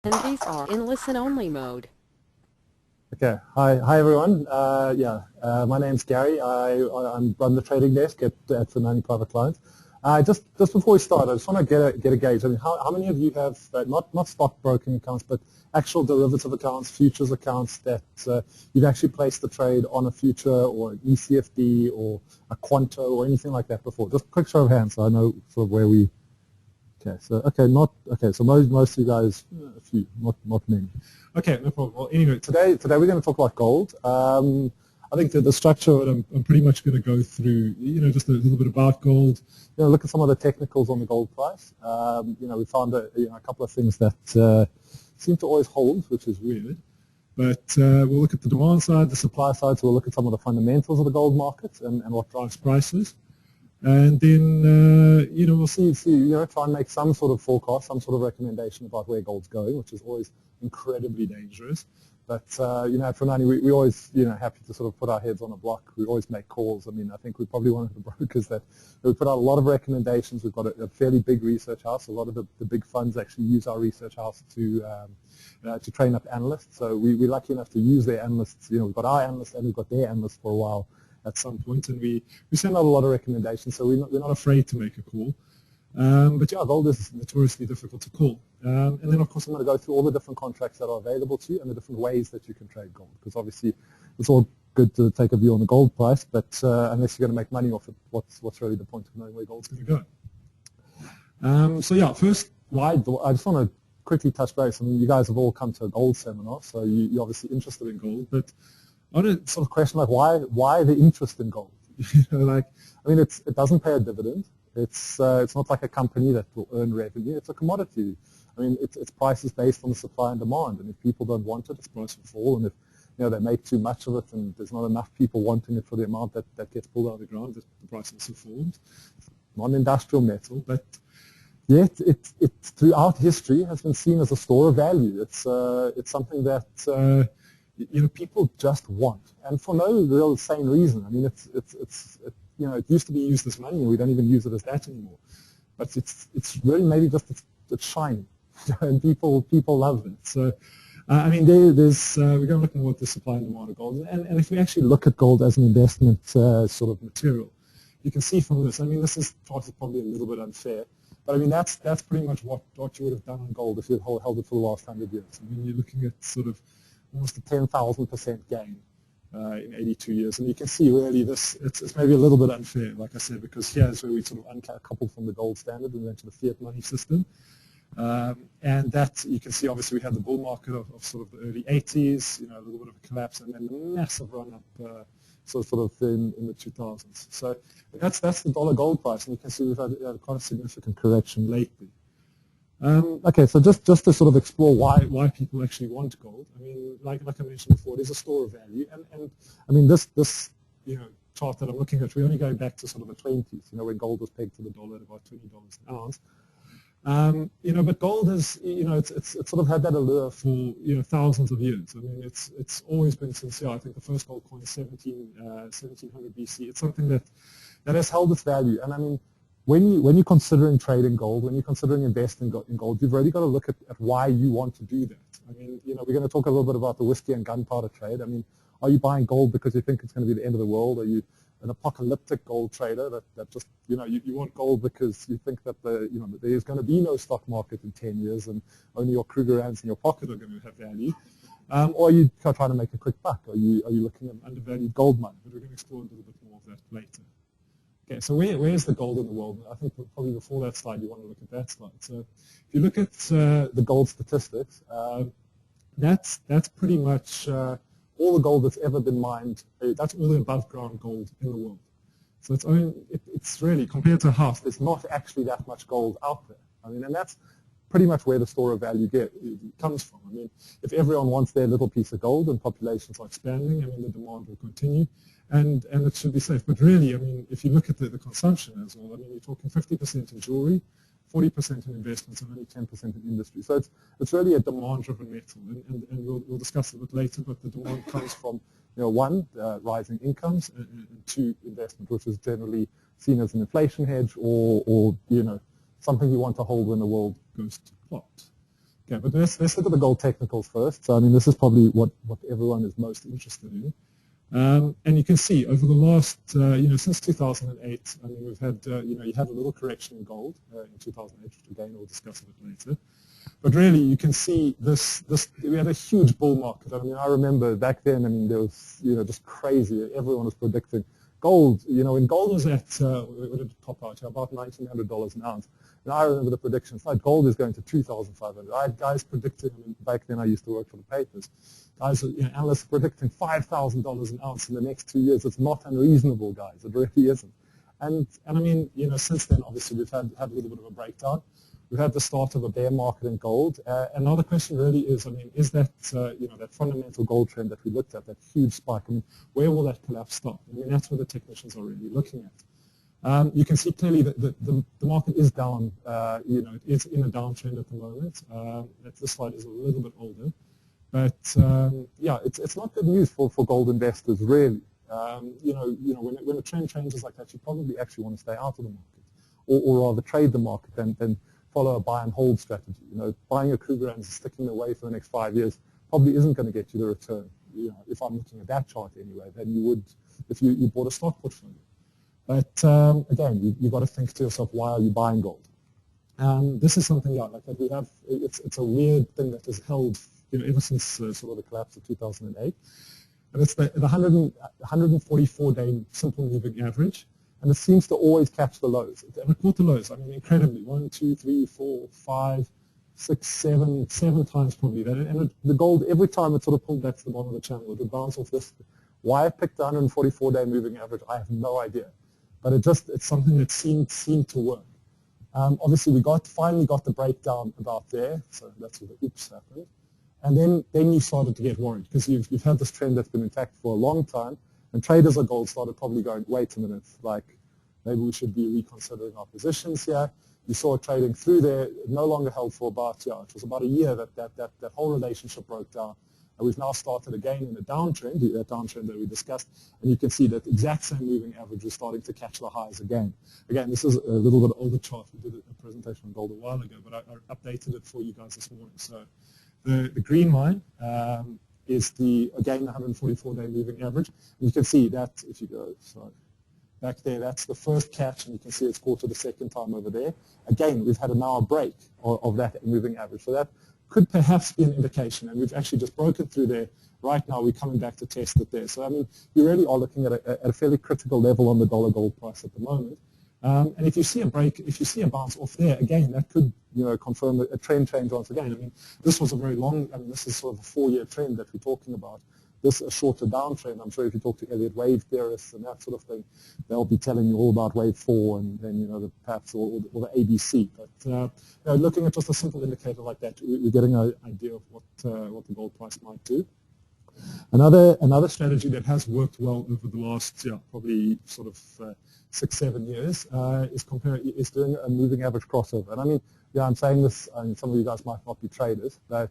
Attendees are in listen-only mode. Okay. Hi everyone. My name's Gary. I run the trading desk at Vunani Private Clients. Just before we start, I just want to get a gauge. I mean, how many of you have not stockbroking accounts, but actual derivative accounts, futures accounts that you've actually placed the trade on a future or an ECFD or a Quanto or anything like that before? Just a quick show of hands, so I know sort of where we. Okay, so most of you guys, a few, not many. Okay, no problem. Well, anyway, today we're going to talk about gold. I think that the structure of it, I'm pretty much going to go through, just a little bit about gold. Look at some of the technicals on the gold price. We found a couple of things that seem to always hold, which is weird. But we'll look at the demand side, the supply side. So we'll look at some of the fundamentals of the gold market and what drives prices. And then, we'll see, try and make some sort of forecast, some sort of recommendation about where gold's going, which is always incredibly dangerous. But, at Vunani, we always, happy to sort of put our heads on a block. We always make calls. I mean, I think we're probably one of the brokers that we put out a lot of recommendations. We've got a fairly big research house. A lot of the big funds actually use our research house to train up analysts. So we're lucky enough to use their analysts. We've got our analysts and we've got their analysts for a while at some point, and we send out a lot of recommendations, so we're not afraid to make a call. But yeah, gold is notoriously difficult to call. And then, of course, I'm going to go through all the different contracts that are available to you and the different ways that you can trade gold, because obviously it's all good to take a view on the gold price, but unless you're going to make money off it, what's really the point of knowing where gold's going to go? So yeah, first, I just want to quickly touch base. I mean, you guys have all come to a gold seminar, so you're obviously interested in gold, but I want to sort of question, like, why the interest in gold? It doesn't pay a dividend. It's not like a company that will earn revenue. It's a commodity. I mean, its price is based on the supply and demand, and if people don't want it, its price will fall. And if they make too much of it, and there's not enough people wanting it for the amount that gets pulled out of the ground, the price also falls. It's non-industrial metal, but yet it throughout history has been seen as a store of value. It's something that people just want, and for no real sane reason. I mean, it used to be used as money, and we don't even use it as that anymore. But it's really maybe just it's shiny, and people love it. So, there's we're going to look more at the supply and demand of gold, and if we actually look at gold as an investment sort of material, you can see from this. I mean, this chart is probably a little bit unfair, but I mean that's pretty much what you would have done on gold if you held it for the last 100 years. I mean, you're looking at sort of almost a 10,000% gain in 82 years. And you can see really it's maybe a little bit unfair, like I said, because here's where we sort of uncoupled from the gold standard and went to the fiat money system. And that, you can see obviously we had the bull market of sort of the early 80s, a little bit of a collapse, and then the massive run up sort of in the 2000s. So that's the dollar gold price, and you can see we've had quite a significant correction lately. Okay, so just to sort of explore why people actually want gold. I mean, like I mentioned before, it is a store of value, and I mean this chart that I'm looking at, we're only going back to sort of the 20s, when gold was pegged to the dollar at about $20 an ounce. But gold is, it's sort of had that allure for thousands of years. I mean, it's always been sincere. I think the first gold coin is 1700 BC. It's something that has held its value, and I mean, when you're considering trading gold, when you're considering investing in gold, you've really got to look at why you want to do that. I mean, we're going to talk a little bit about the whiskey and gunpowder trade. I mean, are you buying gold because you think it's going to be the end of the world? Are you an apocalyptic gold trader that just, you want gold because you think that there's going to be no stock market in 10 years and only your Krugerrands in your pocket are going to have value? Or are you trying to make a quick buck? Are you looking at undervalued gold mine? But we're going to explore a little bit more of that later. Okay, so where's the gold in the world? I think probably before that slide you want to look at that slide. So if you look at the gold statistics, that's pretty much all the gold that's ever been mined. That's all the above ground gold in the world. So it's really, compared to half, there's not actually that much gold out there. I mean, and that's pretty much where the store of value comes from. I mean, if everyone wants their little piece of gold and populations are expanding, I mean, the demand will continue. And it should be safe. But really, I mean, if you look at the consumption as well, I mean, you're talking 50% in jewelry, 40% in investments, and only 10% in industry. So it's really a demand-driven metal, and we'll discuss it a bit later. But the demand comes from, one, rising incomes, and two, investment, which is generally seen as an inflation hedge, or something you want to hold when the world goes to pot. Okay, but let's look at the gold technicals first. So I mean, this is probably what everyone is most interested in. And you can see over the last, since 2008, I mean, we've had, you had a little correction in gold in 2008, which again we'll discuss a bit later. But really, you can see we had a huge bull market. I mean, I remember back then, I mean, there was, just crazy. Everyone was predicting gold. When gold was at, what did it top out to? About $1,900 an ounce. And I remember the predictions, like gold is going to 2,500. I had guys predicting, I mean, back then I used to work for the papers. Guys, analysts predicting $5,000 an ounce in the next 2 years. It's not unreasonable, guys. It really isn't. And I mean, since then, obviously, we've had a little bit of a breakdown. We've had the start of a bear market in gold. And now the question really is, I mean, is that, that fundamental gold trend that we looked at, that huge spike, I mean, where will that collapse stop? I mean, that's what the technicians are really looking at. You can see clearly that the market is down, it's in a downtrend at the moment. This slide is a little bit older. But, it's not good news for gold investors, really. When a trend changes like that, you probably actually want to stay out of the market, or rather trade the market than follow a buy and hold strategy. Buying a Krugerrands and sticking away for the next 5 years probably isn't going to get you the return. If I'm looking at that chart anyway, than you would if you bought a stock portfolio. But again, you've got to think to yourself, why are you buying gold? This is something like that we have. It's a weird thing that has held ever since sort of the collapse of 2008, and it's the 144-day simple moving average. And it seems to always catch the lows. It caught the lows, I mean, incredibly. 1, 2, 3, 4, 5, 6, 7 times probably. And the gold, every time it sort of pulled back to the bottom of the channel, it would bounce off this. Why I picked the 144-day moving average, I have no idea. But it's something that seemed to work. Obviously, we finally got the breakdown about there. So that's where the oops happened. And then you started to get worried because you've had this trend that's been intact for a long time. And traders of gold started probably going, wait a minute, like maybe we should be reconsidering our positions here. You saw trading through there, it no longer held for about, it was about a year that whole relationship broke down. And we've now started again in a downtrend, that downtrend that we discussed, and you can see that exact same moving average is starting to catch the highs again. Again, this is a little bit older chart. We did a presentation on gold a while ago, but I updated it for you guys this morning. So the green line is again the 144-day moving average. And you can see that if you go back there, that's the first catch, and you can see it's caught to the second time over there. Again, we've had now a break of that moving average. So that could perhaps be an indication, and we've actually just broken through there. Right now, we're coming back to test it there. So, I mean, you really are looking at a fairly critical level on the dollar gold price at the moment. And if you see a break, if you see a bounce off there, again, that could confirm a trend change once again. I mean, this was a very long, this is sort of a 4-year trend that we're talking about. This a shorter downtrend. I'm sure if you talk to Elliott wave theorists and that sort of thing, they'll be telling you all about wave 4 and then perhaps or the ABC. But looking at just a simple indicator like that, we're getting an idea of what the gold price might do. Another strategy that has worked well over the last probably sort of 6-7 years is doing a moving average crossover. And I mean, I'm saying this, and some of you guys might not be traders, but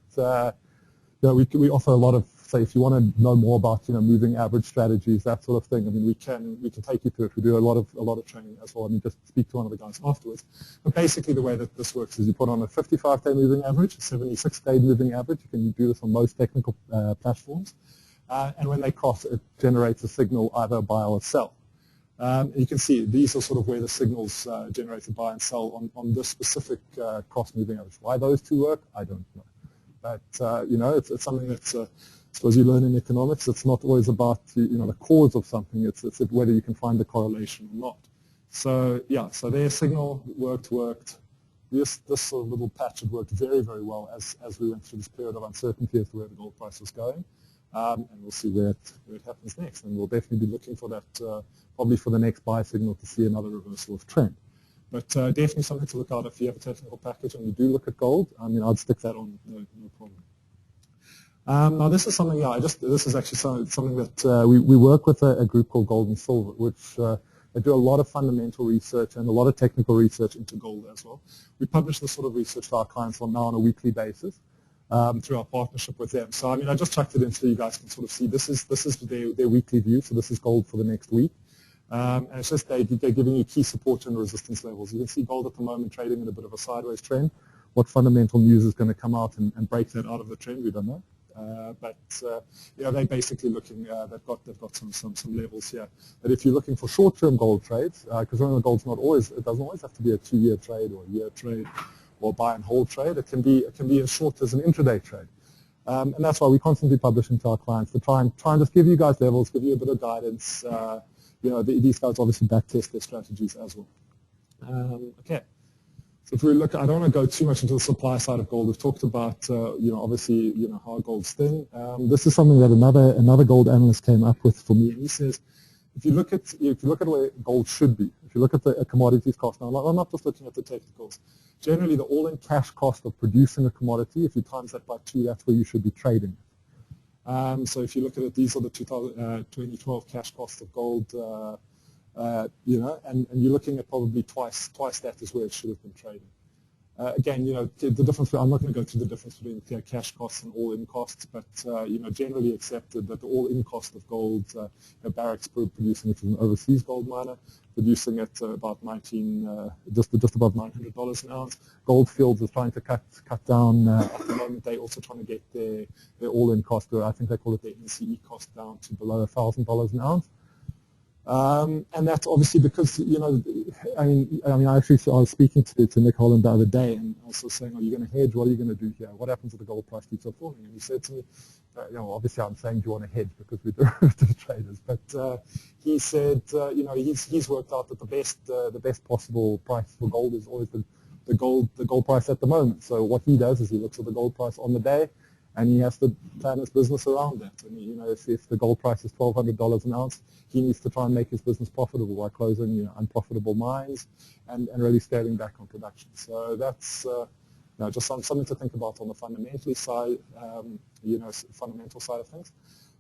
we offer a lot of, say, if you want to know more about moving average strategies, that sort of thing. I mean, we can take you through it. We do a lot of training as well. I mean, just speak to one of the guys afterwards. But basically, the way that this works is you put on a 55-day moving average, a 76-day moving average. You can do this on most technical platforms, and when they cross, it generates a signal either buy or sell. You can see these are sort of where the signals generated buy and sell on this specific cross moving average. Why those two work, I don't know. But it's something that's, I suppose you learn in economics. It's not always about the cause of something. It's whether you can find the correlation or not. So so their signal worked. This sort of little patch had worked very, very well as we went through this period of uncertainty as to where the gold price was going. And we'll see where it happens next. And we'll definitely be looking for that probably for the next buy signal to see another reversal of trend. But definitely something to look out if you have a technical package and you do look at gold. I mean, I'd stick that on, no problem. Now this is something, this is actually something that we work with a group called Gold and Silver, which they do a lot of fundamental research and a lot of technical research into gold as well. We publish this sort of research to our clients now on a weekly basis through our partnership with them. So I mean, I just chucked it in so you guys can sort of see this is their weekly view. So this is gold for the next week. And it's just they're giving you key support and resistance levels. You can see gold at the moment trading in a bit of a sideways trend. what fundamental news is going to come out and break that out of the trend. We don't know. But they're basically looking. They've got some levels here. But if you're looking for short-term gold trades, because remember, gold's not always. It doesn't always have to be a 2-year trade or a year trade or buy and hold trade. It can be as short as an intraday trade. And that's why we constantly publishing to our clients to try and just give you guys levels, give you a bit of guidance. These guys obviously backtest their strategies as well. Okay. So if we look, I don't want to go too much into the supply side of gold. We've talked about, obviously, how gold's thin. This is something that another gold analyst came up with for me, and he says, if you look at where gold should be, if you look at the commodities cost, now I'm not just looking at the technicals. Generally, the all-in cash cost of producing a commodity, if you times that by 2, that's where you should be trading. So if you look at it, these are the 2012 cash costs of gold. And you're looking at probably twice that is where it should have been trading. Again, the difference. I'm not going to go through the difference between cash costs and all-in costs, but generally accepted that the all-in cost of gold, Barrick's producing it as an overseas gold miner, producing it about just above $900 an ounce. Gold Fields is trying to cut down at the moment. They're also trying to get their all-in cost, or I think they call it their NCE cost, down to below $1,000 an ounce. And that's obviously because, I was speaking to Nick Holland the other day, and I was saying, are you going to hedge? What are you going to do here? What happens if the gold price keeps on falling? And he said to me, obviously I'm saying, do you want to hedge because we're derivative traders? But he said, he's worked out that the best possible price for gold is always the gold price at the moment. So what he does is he looks at the gold price on the day, and he has to plan his business around that. And if the gold price is $1,200 an ounce, he needs to try and make his business profitable by closing unprofitable mines and really scaling back on production. So that's just something to think about on the fundamental side of things.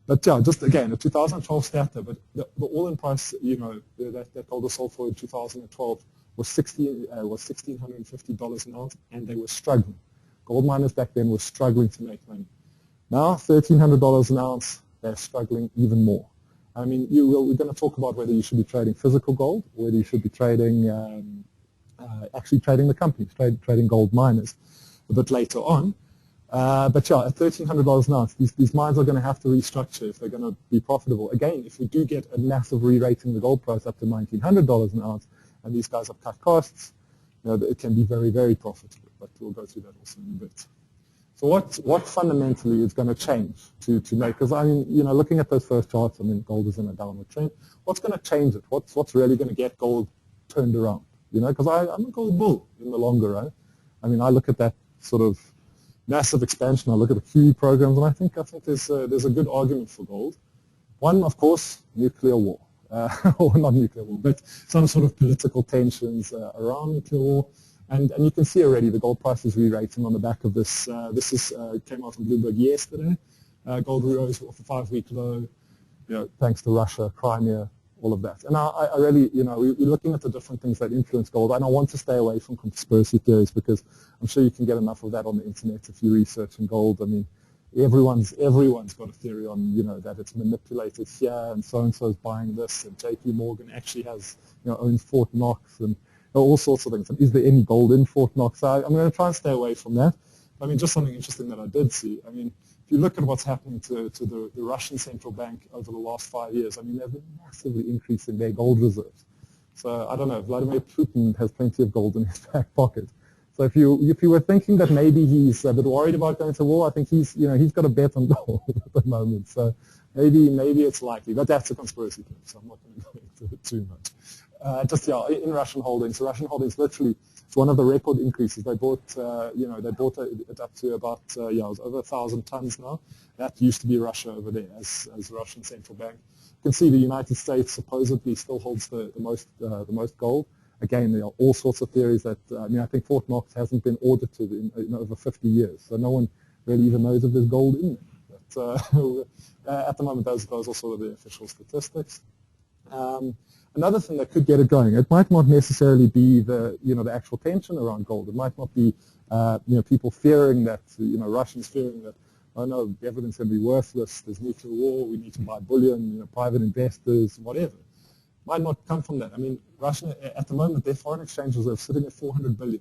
But yeah, just again, a 2012 stat there, but the all-in price, that gold was sold for in 2012 was $1,650 an ounce, and they were struggling. Gold miners back then were struggling to make money. Now, $1,300 an ounce, they're struggling even more. I mean, we're going to talk about whether you should be trading physical gold or whether you should be trading, actually trading the companies, trading gold miners a bit later on. But yeah, at $1,300 an ounce, these mines are going to have to restructure if they're going to be profitable. Again, if we do get a massive re-rating the gold price up to $1,900 an ounce, and these guys have cut costs, it can be very, very profitable. But we'll go through that also in a bit. So what fundamentally is going to change to make, because looking at those first charts, gold is in a downward trend. What's going to change it? What's really going to get gold turned around? Because I'm a gold bull in the longer run. I look at that sort of massive expansion. I look at the QE programs, and I think there's a good argument for gold. One, of course, nuclear war. Or not nuclear war, but some sort of political tensions around nuclear war. And you can see already the gold price is re-rating on the back of this. This came out from Bloomberg yesterday. Gold rose off a 5-week low, thanks to Russia, Crimea, all of that. And I really, we're looking at the different things that influence gold. And I want to stay away from conspiracy theories because I'm sure you can get enough of that on the internet if you research in gold. Everyone's got a theory on, that it's manipulated here and so is buying this, and JP Morgan actually has, owns Fort Knox and all sorts of things. And is there any gold in Fort Knox? I'm going to try and stay away from that. Just something interesting that I did see. If you look at what's happening to the Russian central bank over the last 5 years, they've been massively increasing their gold reserves. So I don't know, Vladimir Putin has plenty of gold in his back pocket. So if you were thinking that maybe he's a bit worried about going to war, I think he's got a bet on gold at the moment. So maybe it's likely, but that's a conspiracy theory, so I'm not going to go into it too much. In Russian holdings. So Russian holdings literally, it's one of the record increases. They bought, it up to about, it was over 1,000 tons now. That used to be Russia over there as Russian central bank. You can see the United States supposedly still holds the most gold. Again, there are all sorts of theories that, I think Fort Knox hasn't been audited in over 50 years, so no one really even knows if there's gold in there. But at the moment, those are sort of the official statistics. Another thing that could get it going, it might not necessarily be the actual tension around gold. It might not be people fearing that, Russians fearing that, oh no, everything's going to be worthless. There's nuclear war. We need to buy bullion. Private investors, whatever. Might not come from that. Russia at the moment, their foreign exchange reserve is sitting at $400 billion.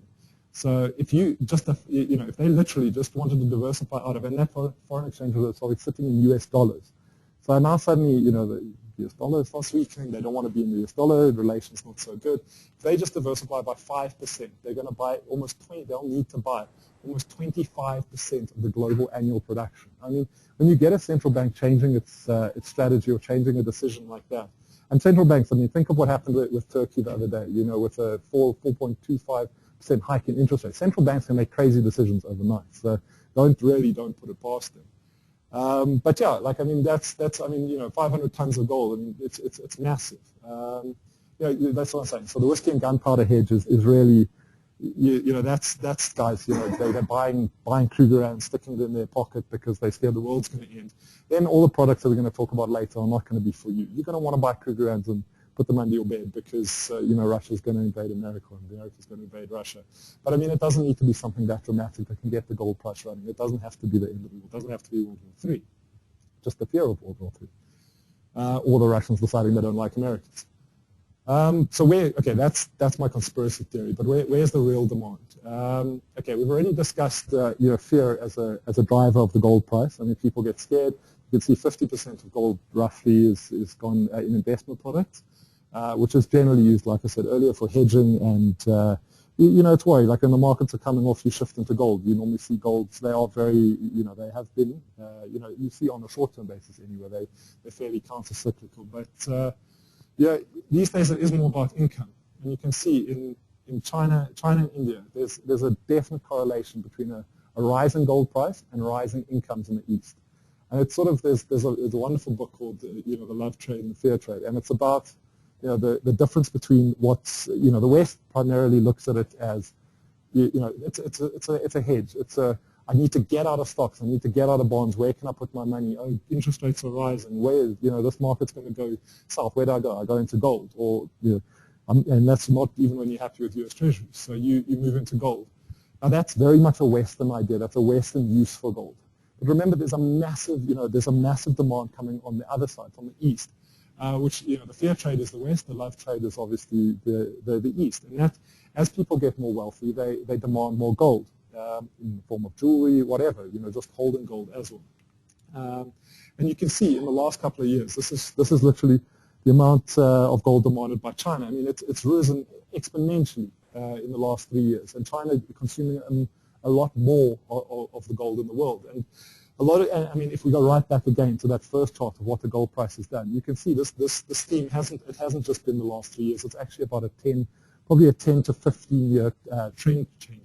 So if you just, if they literally just wanted to diversify out of, and that foreign exchange was always sitting in US dollars. So now suddenly, the US dollar starts weakening. They don't want to be in the US dollar. The relation's not so good. If they just diversify by 5%, they're going to buy they'll need to buy almost 25% of the global annual production. I mean, when you get a central bank changing its strategy or changing a decision like that, and central banks, I mean, think of what happened with Turkey the other day, with a 4.25% hike in interest rates. Central banks can make crazy decisions overnight, so don't put it past them. But yeah, that's 500 tons of gold. I mean, it's massive. That's what I'm saying. So the whiskey and gunpowder hedge is really, that's guys. They're buying Kruger and sticking it in their pocket because they scared the world's going to end. Then all the products that we're going to talk about later are not going to be for you. You're going to want to buy Kruger and put them under your bed because Russia's going to invade America and America's going to invade Russia. But I mean, it doesn't need to be something that dramatic that can get the gold price running. It doesn't have to be the end of the war. It doesn't have to be World War III. Just the fear of World War III, or the Russians deciding they don't like Americans. Okay, that's my conspiracy theory. But where's the real demand? Okay, we've already discussed fear as a driver of the gold price. I mean, people get scared. You can see 50% of gold roughly is gone in investment products, which is generally used, like I said earlier, for hedging. And it's worry. Like when the markets are coming off, you shift into gold. You normally see golds. They are very, they have been, you see on a short-term basis anyway. They're fairly counter-cyclical, but. These days it is more about income, and you can see in China and India, there's a definite correlation between a rising gold price and rising incomes in the East. And it's sort of there's a wonderful book called the Love Trade and the Fear Trade, and it's about the difference between what's the West primarily looks at it as it's a hedge. I need to get out of stocks. I need to get out of bonds. Where can I put my money? Oh, interest rates are rising. Where, this market's going to go south. Where do I go? I go into gold. Or, and that's not even when you're happy with US Treasuries. So you move into gold. Now that's very much a Western idea. That's a Western use for gold. But remember, there's a massive demand coming on the other side, from the East, which, the fear trade is the West. The love trade is obviously the East. And that, as people get more wealthy, they demand more gold. In the form of jewelry, whatever, just holding gold as well. And you can see in the last couple of years, this is literally the amount of gold demanded by China. I mean, it's risen exponentially in the last 3 years, and China is consuming a lot more of the gold in the world. And if we go right back again to that first chart of what the gold price has done, you can see this theme hasn't just been the last 3 years. It's actually about probably a 10 to 15 year trend change.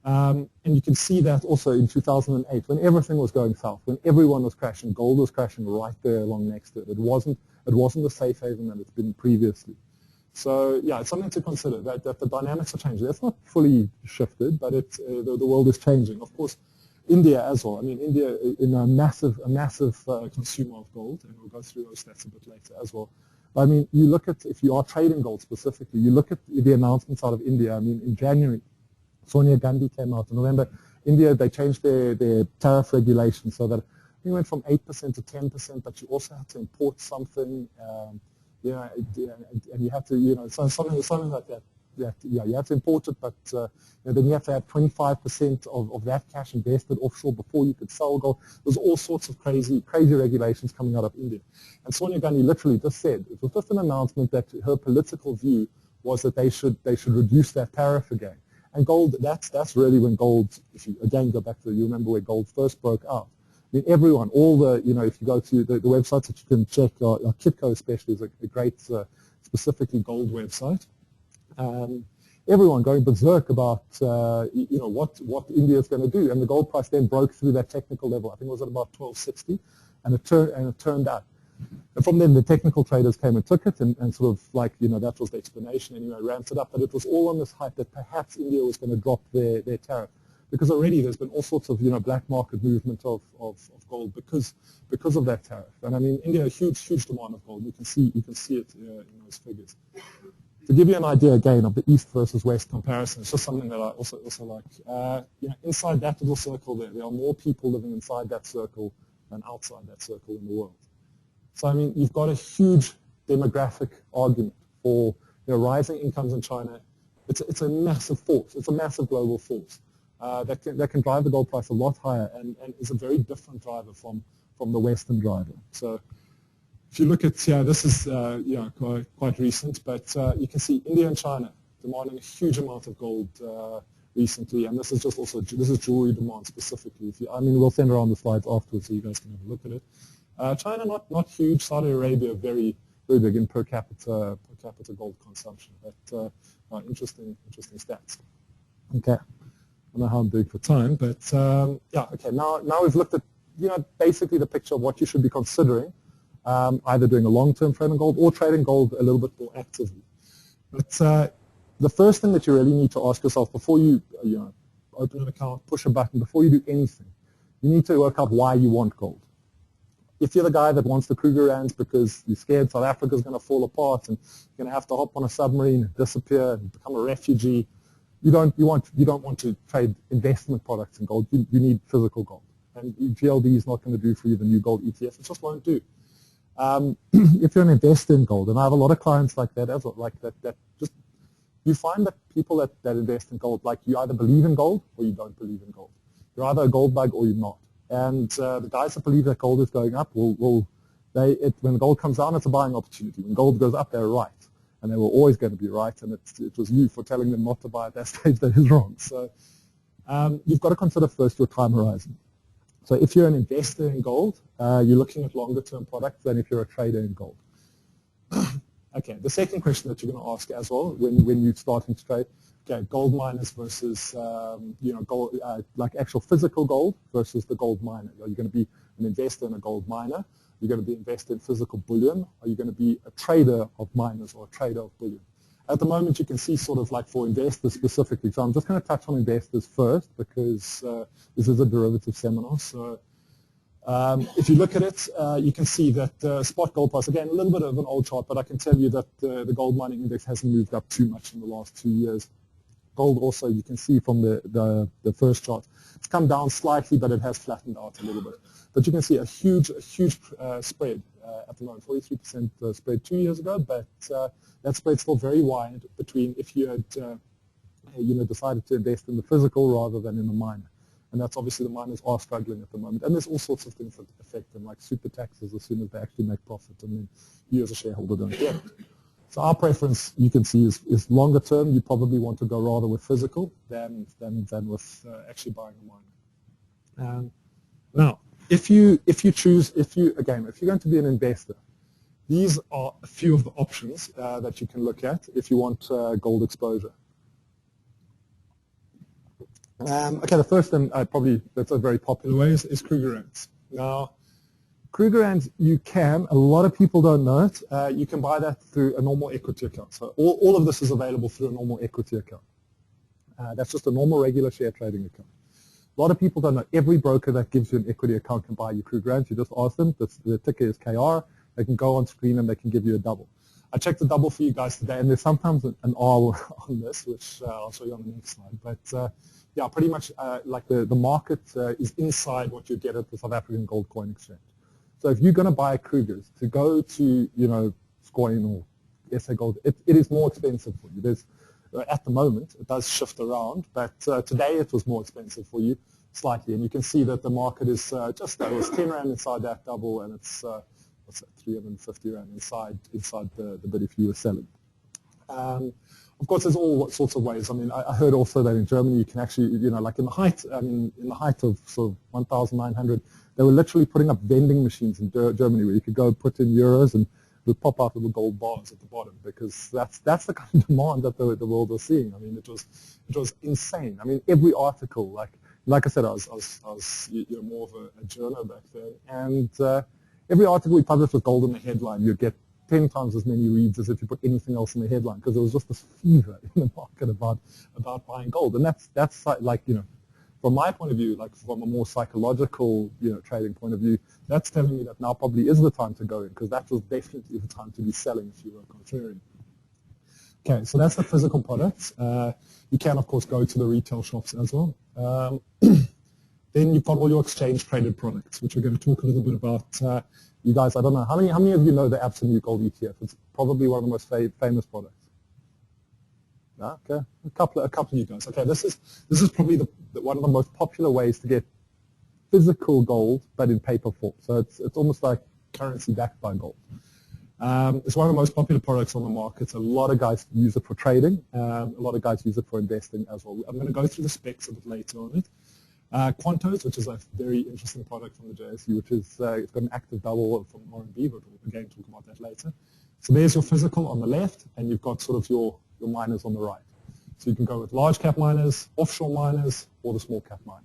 And you can see that also in 2008 when everything was going south, when everyone was crashing, gold was crashing right there along next to it. It wasn't the safe haven that it's been previously. So yeah, it's something to consider that the dynamics are changing. It's not fully shifted, but the world is changing. Of course, India as well. I mean, India is a massive consumer of gold, and we'll go through those stats a bit later as well. I mean, you look at, if you are trading gold specifically, you look at the announcements out of India. I mean, in January, Sonia Gandhi came out, and remember, India, they changed their tariff regulations so that it went from 8% to 10%, but you also had to import something, and you have to, something like that. You have to import it, but then you have to have 25% of that cash invested offshore before you could sell gold. There's all sorts of crazy regulations coming out of India. And Sonia Gandhi literally just said, it was just an announcement that her political view was that they should reduce that tariff again. And gold, that's really when gold, if you again go back to, you remember where gold first broke out. I mean, everyone, all the, if you go to the websites that you can check, Kitco especially is a great, specifically gold website. Everyone going berserk about, what India is going to do. And the gold price then broke through that technical level. I think it was at about 1260, and it turned up. And from then, the technical traders came and took it, and sort of like, that was the explanation anyway, ramped it up. But it was all on this hype that perhaps India was going to drop their tariff. Because already there's been all sorts of, black market movement of gold because of that tariff. And I mean, India, a huge demand of gold. You can see it in those figures. To give you an idea again of the East versus West comparison, it's just something that I also like. Inside that little circle there are more people living inside that circle than outside that circle in the world. So I mean, you've got a huge demographic argument for rising incomes in China, it's a massive force. It's a massive global force that can drive the gold price a lot higher and is a very different driver from the Western driver. So if you look at here, this is quite recent, but you can see India and China demanding a huge amount of gold recently, and this is just also jewelry demand specifically. We'll send around the slides afterwards so you guys can have a look at it. China not huge. Saudi Arabia very big in per capita gold consumption. But interesting stats. Okay, I don't know how I'm doing for time, but okay. Now we've looked at basically the picture of what you should be considering, either doing a long-term trade in gold or trading gold a little bit more actively. But the first thing that you really need to ask yourself before you open an account, push a button, before you do anything, you need to work out why you want gold. If you're the guy that wants the Krugerrands because you're scared South Africa's going to fall apart and you're going to have to hop on a submarine and disappear and become a refugee, you don't want to trade investment products in gold. You need physical gold, and GLD is not going to do for you the new gold ETF. It just won't do. If you're an investor in gold, and I have a lot of clients like that as well, you find that people that invest in gold, like you either believe in gold or you don't believe in gold. You're either a gold bug or you're not. And the guys that believe that gold is going up, when gold comes down, it's a buying opportunity. When gold goes up, they're right. And they were always going to be right, and it was you for telling them not to buy at that stage that is wrong. So you've got to consider first your time horizon. So if you're an investor in gold, you're looking at longer-term products than if you're a trader in gold. Okay, the second question that you're going to ask as well when you're starting to trade, okay, gold miners versus gold, like actual physical gold versus the gold miner. Are you going to be an investor in a gold miner? Are you going to be invested in physical bullion? Are you going to be a trader of miners or a trader of bullion? At the moment, you can see sort of like for investors specifically. So I'm just going to touch on investors first because this is a derivative seminar. So if you look at it, you can see that spot gold price, again, a little bit of an old chart, but I can tell you that the gold mining index hasn't moved up too much in the last 2 years. Gold also, you can see from the first chart, it's come down slightly, but it has flattened out a little bit. But you can see a huge spread at the moment, 43% spread 2 years ago, but that spread's still very wide between if you had decided to invest in the physical rather than in the miner. And that's obviously the miners are struggling at the moment. And there's all sorts of things that affect them, like super taxes as soon as they actually make profit, and then you as a shareholder don't get it. So our preference, you can see, is longer term. You probably want to go rather with physical than with actually buying a miner. Now, if you're going to be an investor, these are a few of the options that you can look at if you want gold exposure. Okay, the first thing that's a very popular way is Krugerrands. Now, Krugerrands, a lot of people don't know it, you can buy that through a normal equity account. So all of this is available through a normal equity account. That's just a normal regular share trading account. A lot of people don't know. Every broker that gives you an equity account can buy you Krugerrands. You just ask them, the ticker is KR, they can go on screen and they can give you a double. I checked the double for you guys today, and there's sometimes an R on this, which I'll show you on the next slide. But yeah, pretty much like the market is inside what you get at the South African Gold Coin Exchange. So if you're going to buy Krugers, to go to Scoin or SA Gold, it is more expensive for you. There's at the moment it does shift around, but today it was more expensive for you slightly, and you can see that the market is it was 10 rand inside that double, and it's what's that, 350 rand inside the bid if you were selling. Of course, there's all sorts of ways. I mean, I heard also that in Germany you can actually, like in the height of sort of 1,900, they were literally putting up vending machines in Germany where you could go put in euros and it would pop out little gold bars at the bottom, because that's the kind of demand that the world was seeing. I mean, it was insane. I mean, every article, like I said, I was more of a journo back then, and every article we published with gold in the headline, you'd get 10 times as many reads as if you put anything else in the headline, because there was just this fever in the market about buying gold. And that's like, from my point of view, like from a more psychological, trading point of view, that's telling me that now probably is the time to go in, because that was definitely the time to be selling if you were contrarian. Okay, so that's the physical products. You can, of course, go to the retail shops as well. Then you've got all your exchange-traded products, which we're going to talk a little bit about. You guys, I don't know, how many of you know the Absolute Gold ETF? It's probably one of the most famous products. Okay, a couple of you guys. Okay, this is probably one of the most popular ways to get physical gold, but in paper form. So it's almost like currency backed by gold. It's one of the most popular products on the market. A lot of guys use it for trading. A lot of guys use it for investing as well. I'm going to go through the specs a bit later on it. Quantos, which is a very interesting product from the JSE, which is it's got an active double from RMB, but we'll again talk about that later. So there's your physical on the left, and you've got sort of your miners on the right. So you can go with large cap miners, offshore miners, or the small cap miners.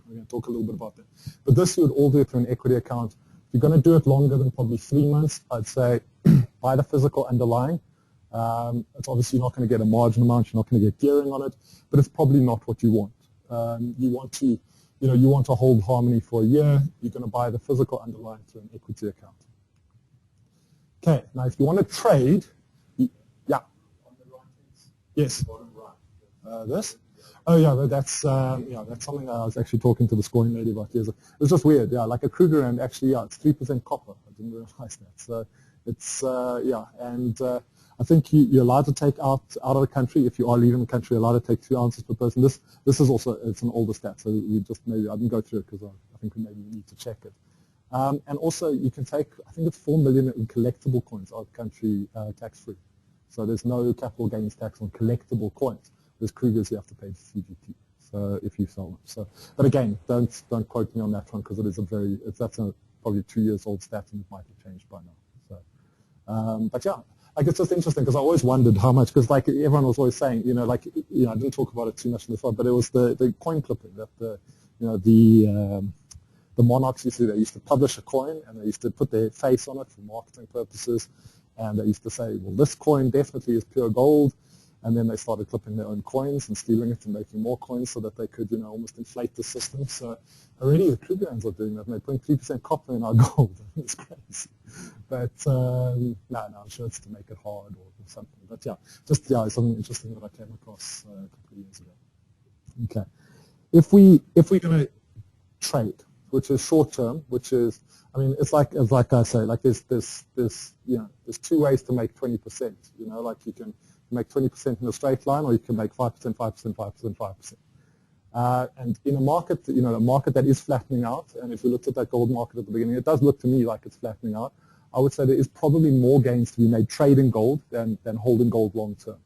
We're going to talk a little bit about that. But this you would all do through an equity account. If you're going to do it longer than probably 3 months, I'd say buy the physical underlying. It's obviously not going to get a margin amount, you're not going to get gearing on it, but it's probably not what you want. You want to hold Harmony for a year, you're going to buy the physical underlying through an equity account. Okay, now if you want to trade, yeah. Yes. This? Oh yeah, that's something I was actually talking to the scoring lady about years ago. It was just weird, yeah, like a Krugerrand actually, yeah, it's 3% copper. I didn't realize that. So it's, I think you're allowed to take out of the country. If you are leaving the country, you're allowed to take 2 ounces per person. This is also, it's an older stat, so we just maybe, I didn't go through it because I think we maybe need to check it. And also you can take, I think it's 4 million in collectible coins out of the country tax-free. So there's no capital gains tax on collectible coins. With Krugers, you have to pay CGT. So if you sell them. So, but again, don't quote me on that one because it is that's probably 2 years old stat and it might have changed by now. So, but yeah, like it's just interesting because I always wondered how much, because like everyone was always saying, I didn't talk about it too much in the front, but it was the coin clipping that the monarchs used to do. They used to publish a coin and they used to put their face on it for marketing purposes, and they used to say, well, this coin definitely is pure gold. And then they started clipping their own coins and stealing it and making more coins so that they could, almost inflate the system. So already the Krugerrands are doing that, and they're putting 3% copper in our gold. It's crazy. But no, I'm sure it's to make it hard or something. But it's something interesting that I came across a couple of years ago. Okay, if we're going to trade, which is short term, which is, it's like I say, like there's 2 ways to make 20%. Like you can make 20% in a straight line, or you can make 5%, 5%, 5%, 5%. And in a market, a market that is flattening out, and if we looked at that gold market at the beginning, it does look to me like it's flattening out. I would say there is probably more gains to be made trading gold than holding gold long term.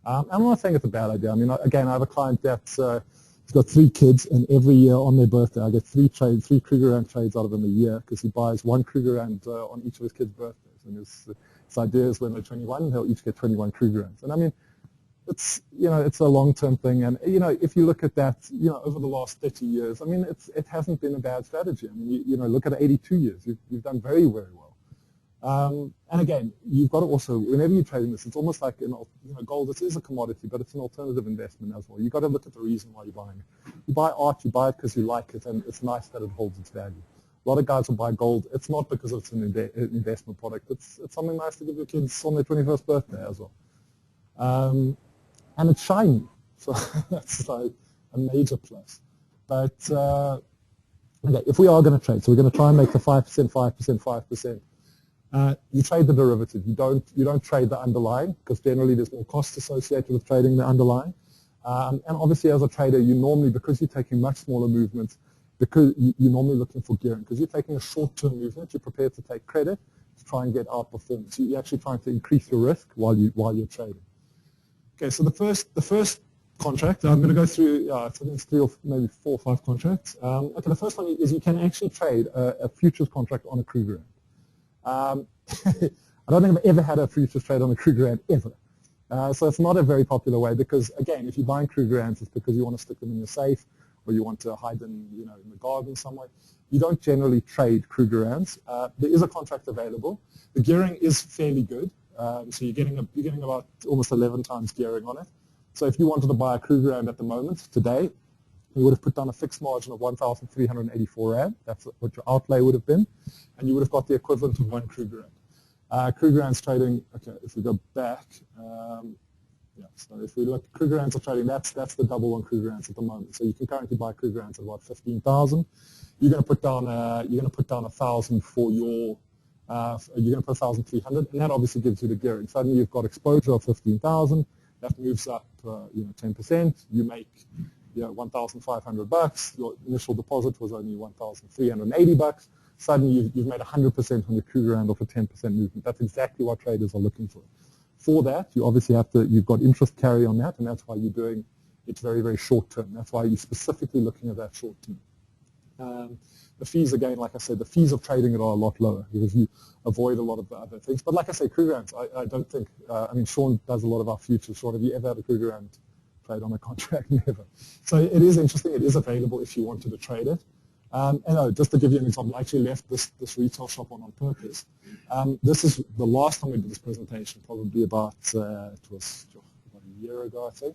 I'm not saying it's a bad idea. Again, I have a client that's he's got 3 kids, and every year on their birthday, I get 3 Krugerrand trades out of him a year because he buys 1 Krugerrand on each of his kids' birthdays. And his idea is when they're 21, they'll each get 21 Krugerrands. And it's it's a long-term thing. And if you look at that, over the last 30 years, it hasn't been a bad strategy. Look at 82 years, you've done very, very well. And again, you've got to also, whenever you're trading this, it's almost like gold. It is a commodity, but it's an alternative investment as well. You've got to look at the reason why you're buying it. You buy art, you buy it because you like it, and it's nice that it holds its value. A lot of guys will buy gold. It's not because it's an investment product. It's something nice to give your kids on their 21st birthday as well. And it's shiny, so that's like a major plus. But okay, if we are going to trade, so we're going to try and make the 5%, 5%, 5%. You trade the derivative. You don't trade the underlying because generally there's more costs associated with trading the underlying. And obviously, as a trader, you normally, because you're taking much smaller movements, because you're normally looking for gearing. Because you're taking a short-term movement, you're prepared to take credit to try and get outperformance. You're actually trying to increase your risk while you're trading. Okay, so the first contract, I'm going to go through, I think it's 3 or maybe 4 or 5 contracts. Okay, the first one is you can actually trade a futures contract on a Krugerrand. I don't think I've ever had a futures trade on a Krugerrand ever. So it's not a very popular way because, again, if you're buying Krugerrands, it's because you want to stick them in your safe or you want to hide them, in the garden somewhere. You don't generally trade Krugerrands. There is a contract available. The gearing is fairly good. So you're getting about almost 11 times gearing on it. So if you wanted to buy a Krugerrand at the moment, today, you would have put down a fixed margin of 1,384 Rand. That's what your outlay would have been. And you would have got the equivalent of 1 Krugerrand. Krugerrand's trading, okay, if we go back, so if we look, Krugerrands are trading, that's the double on Krugerrands at the moment. So you can currently buy Krugerrands at about 15,000. You're going to put down 1,000 for your, you're going to put 1,300, and that obviously gives you the gearing. Suddenly you've got exposure of 15,000. that moves up 10%. You make 1,500 bucks. Your initial deposit was only 1,380 bucks. Suddenly you've made 100% on your Krugerrand off a 10% movement. That's exactly what traders are looking for. For that, you obviously you've got interest carry on that, and that's why you're doing it very, very short term. That's why you're specifically looking at that short term. The fees, again, like I said, the fees of trading it are a lot lower because you avoid a lot of the other things. But like I say, Krugerrands, I don't think, Sean does a lot of our futures. Sean, have you ever had a Krugerrand trade on a contract? Never. So it is interesting. It is available if you wanted to trade it. Just to give you an example, I actually left this retail shop on purpose. This is the last time we did this presentation, probably about, it was about a year ago, I think.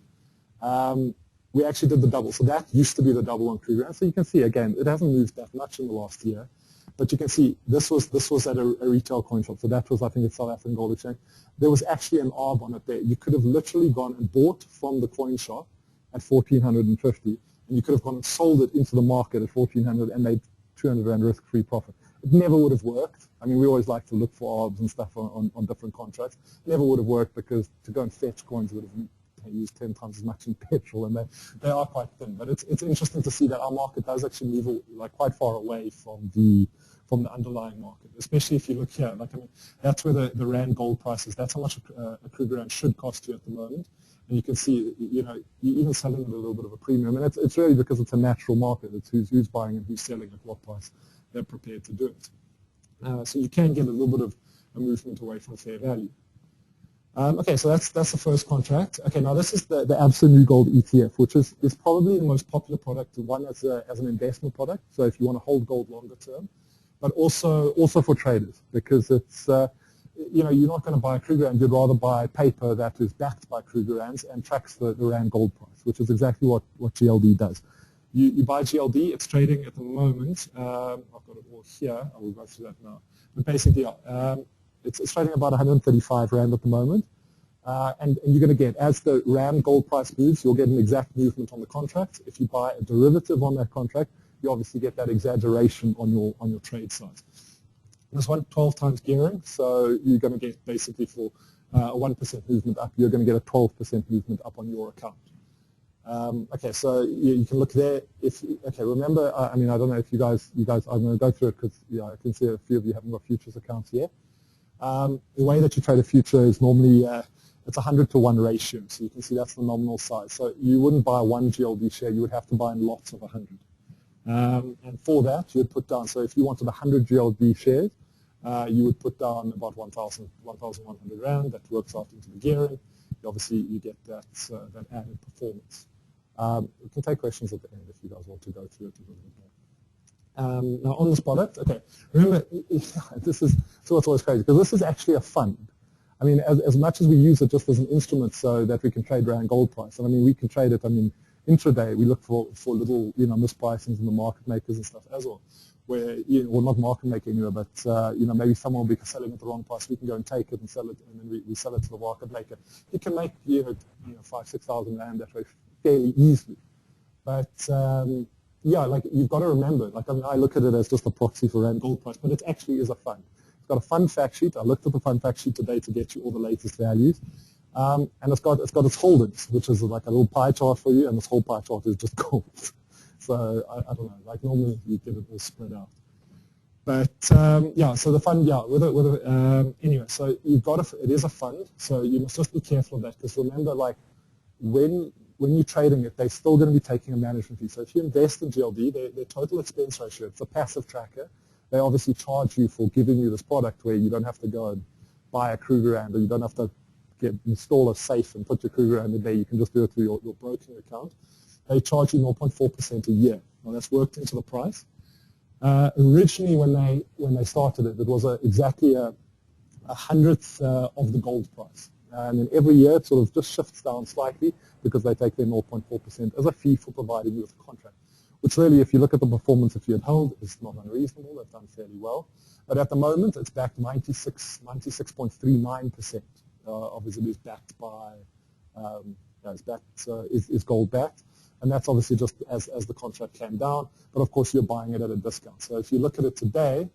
We actually did the double. So that used to be the double on Krugerrand. So you can see, again, it hasn't moved that much in the last year. But you can see this was at a retail coin shop. So that was, I think, at South African Gold Exchange. There was actually an arb on it there. You could have literally gone and bought from the coin shop at 1,450, and you could have gone and sold it into the market at 1,400 and made 200 Rand risk-free profit. It never would have worked. We always like to look for arbs and stuff on different contracts. It never would have worked because to go and fetch coins would have use 10 times as much in petrol, and they are quite thin. But it's interesting to see that our market does actually move quite far away from the underlying market, especially if you look here. That's where the Rand gold price is. That's how much a Krugerrand should cost you at the moment. And you can see, you're even selling it at a little bit of a premium. And it's really because it's a natural market. It's who's buying and who's selling at what price they're prepared to do it. So you can get a little bit of a movement away from fair value. Okay, so that's the first contract. Okay, now this is the Absa New Gold ETF, which is probably the most popular product, one as an investment product. So if you want to hold gold longer term, but also for traders, because it's you're not going to buy a Krugerrand. You'd rather buy paper that is backed by Krugerrands and tracks the Rand gold price, which is exactly what GLD does. You buy GLD. It's trading at the moment. I've got it all here. I will go through that now. But basically, it's trading about 135 Rand at the moment. And you're going to get, as the Rand gold price moves, you'll get an exact movement on the contract. If you buy a derivative on that contract, you obviously get that exaggeration on your trade size. This one, 12 times gearing, so you're going to get basically for a 1% movement up, you're going to get a 12% movement up on your account. Okay, so you can look there. Remember, I don't know if you guys, I'm going to go through it because I can see a few of you haven't got futures accounts yet. The way that you trade a future is normally it's 100 to 1 ratio. So you can see that's the nominal size. So you wouldn't buy one GLD share. You would have to buy in lots of 100. And for that, you would put down, so if you wanted 100 GLD shares, you would put down about 1,100 Rand. That works out into the gearing. Obviously, you get that added performance. We can take questions at the end if you guys want to go through it a little bit more. Now on this product, okay, remember, this is what's always crazy, because this is actually a fund. As much as we use it just as an instrument so that we can trade Rand gold price, and we can trade it, intraday, we look for little, mispricings in the market makers and stuff as well, where, well, not market maker anyway, but, maybe someone will be selling at the wrong price, we can go and take it and sell it, and then we sell it to the market maker. You can make, 5,000-6,000 Rand that way fairly easily. But, you've got to remember, I look at it as just a proxy for Rand gold price, but it actually is a fund. It's got a fund fact sheet. I looked at the fund fact sheet today to get you all the latest values. And it's got its holdings, which is like a little pie chart for you, and this whole pie chart is just gold. So I don't know, normally you get it all spread out. But so the fund, anyway, so it is a fund, so you must just be careful of that, because remember, when you're trading it, they're still going to be taking a management fee. So if you invest in GLD, their total expense ratio, it's a passive tracker. They obviously charge you for giving you this product where you don't have to go and buy a Krugerrand, or you don't have to install a safe and put your Krugerrand in there. You can just do it through your broking account. They charge you 0.4% a year. Now that's worked into the price. Originally, when they started it, it was exactly a hundredth of the gold price. And then every year it sort of just shifts down slightly because they take their 0.4% as a fee for providing you with a contract. Which really, if you look at the performance if you had held, is not unreasonable. They've done fairly well. But at the moment, it's backed 96.39%. Obviously, is backed by, is gold backed. And that's obviously just as the contract came down. But of course, you're buying it at a discount. So if you look at it today,